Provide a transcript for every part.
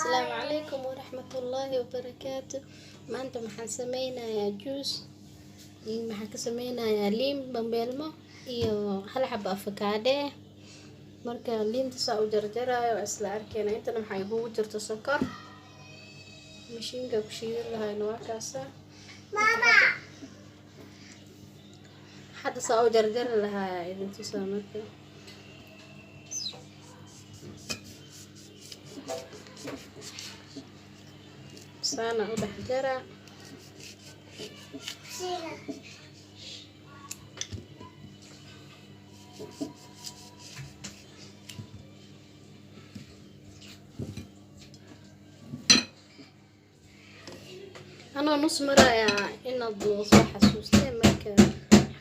السلام عليكم ورحمة الله وبركاته. ما أنت محسمينا يا جوز محكسمينا يا ليم بمبلمو iyo hal xabo afakaade marka liinta saa u jarjarayo isla arkayna intana maxay ugu jirto sokor mashiinka ku shiidan lahayn waa kaasa mama hada saa u jarjar lahaa idin tusaa marka sana u dhaxjara أنا نص مرة إن الضوء حسوستي مركا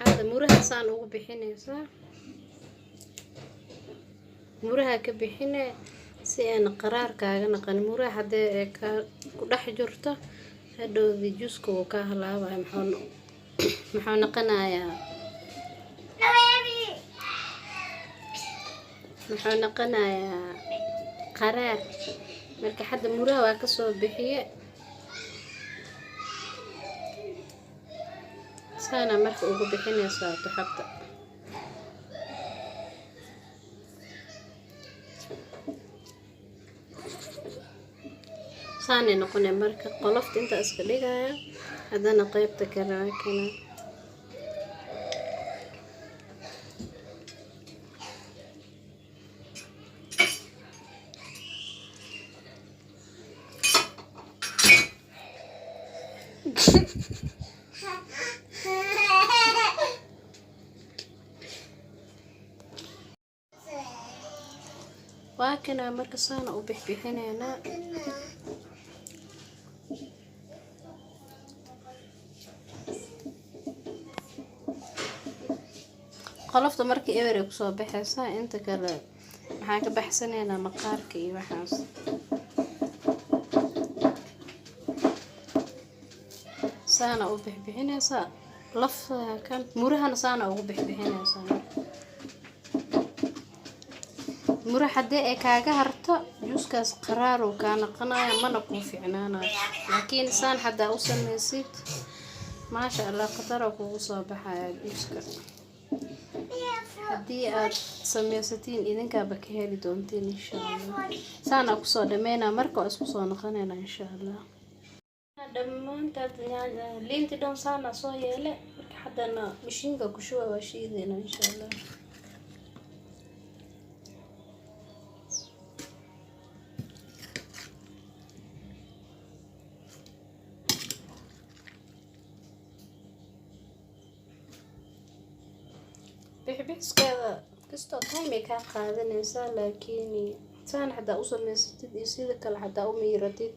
هذا مرها سان ugu bixinaysa muraha ka bixine si aan qaraarkaaga naqan muraha hadee ka ku dhex jirto hadhowdi juuska uu ka halaabay maxuu noqonayaa qaraar marka hadda muraha waa ka soo bixiye sana marka ugu bixinaysa tuxabta saani noqonay marka qolofta inta iska dhigaya hadana qaybta kale kana waakana marka saana u bixbixinayna qolofta markii eberay ku soo baxaysa inta kale maxaa ka baxsanayna maqaarka iyo waxaas saana u bixbixinaysa lafta kan murahana saana ugu bixbixinaysa muraha hadee ay kaaga harto juuskaas qaraar uu ka noqonayo mana ku fiicnaanayo laakiin saan hadaa u samaysid maasha Allah qadar kugu soo baxaya juuska hadii aad samaysatiin idinkaaba ka heli doontiin insha Allah saana ku soo dhameena marka isku soo noqonayna insha Allah dhamaantaad liinta dhan saana soo yeele marka hadana mashiinka ku shuba shiidayna insha Allah bixbixkeeda kastoo time ka qaadanaysa laakiin saan hada u samaysatid iyo sida kale hada u miiratid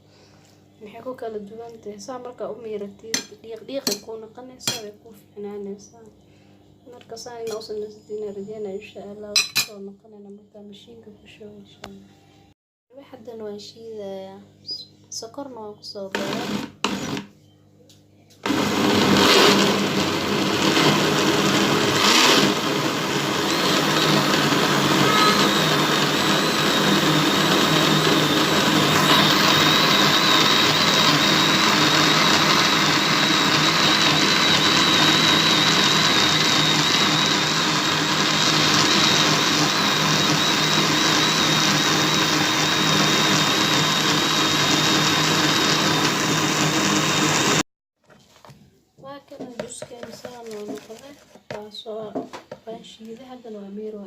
maxay ku kala duwan tahay saa marka u miiratid dhiiq ku noqonaysa way ku fiicnaanaysa marka saan inoo samaysatid rajayna insha Allah soo noqonayna marka mashiinka ku shubo insha Allah waxadan waan shiidaya sokorna waan ku soo daray shiida hadana waa miiro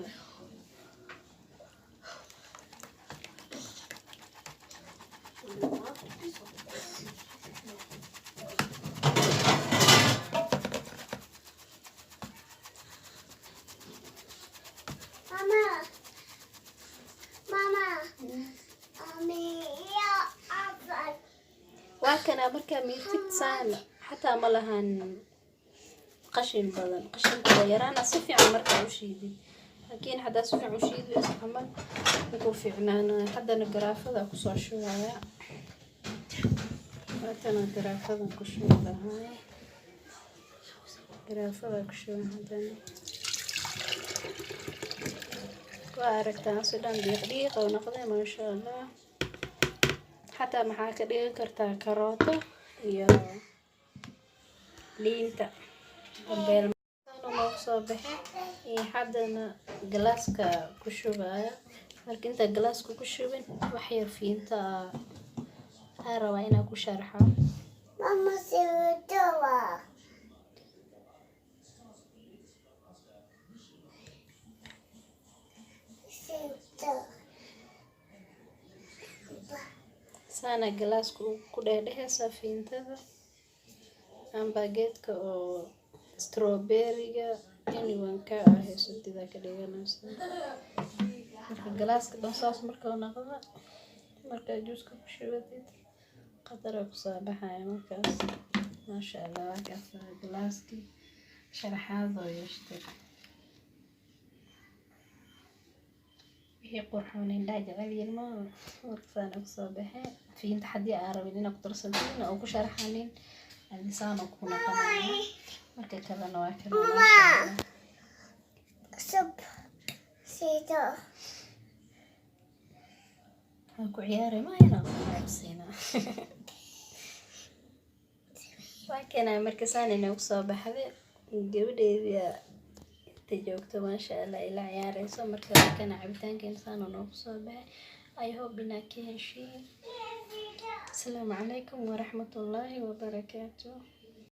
waakana marka miirtid saan xataa ma lahan qashin badan qashinka yaraan si fiican marka u shiidid laakiin hada si fiican u shiidid isxamal ku fiicnaana hadana garaafada ku soo shubaya waatana garaafada ku shubaya garaafada ku shubaya وأركتها سلام دقيقة ونقضي ما شاء الله حتى maxaa ka dhigan kartaa karooto iyo liinta beel noo soo baxay iyo haddana galaaska ku shubaya marka inta galaaska ku shubin wax yar fiinta rabaa inaan ku sharxo mama sirtawa sana galaaska ku dheedhehaysa fiintada amba geedka oo strawberry-ga anyone ka hayso sida ka dhiganaysa marka galaaska dhansaas marka la naqdo marka juuska ku shubatid qadar ku soo baxaya markaas maasha Allah ka galaaski sharaxaad oo yeeshtay wixii qurxoon indhaha jecel yilmo markaan ku soo baxay fiinta hadii aan rabin inaan ku darsantiin oo ku sharaxanin insaan oo ku naqanayo marka kalena waa kan maasha Allah sub sida ku ciyaare ma ina xabsina waakana marka saan inuu soo baxday gabadheeda inta joogto maasha Allah ila ciyaarayso marka kana cabitaanka insaan oo soo baxay I hope inaa ka heshiin. Assalamu alaykum wa rahmatullahi wa barakatuh.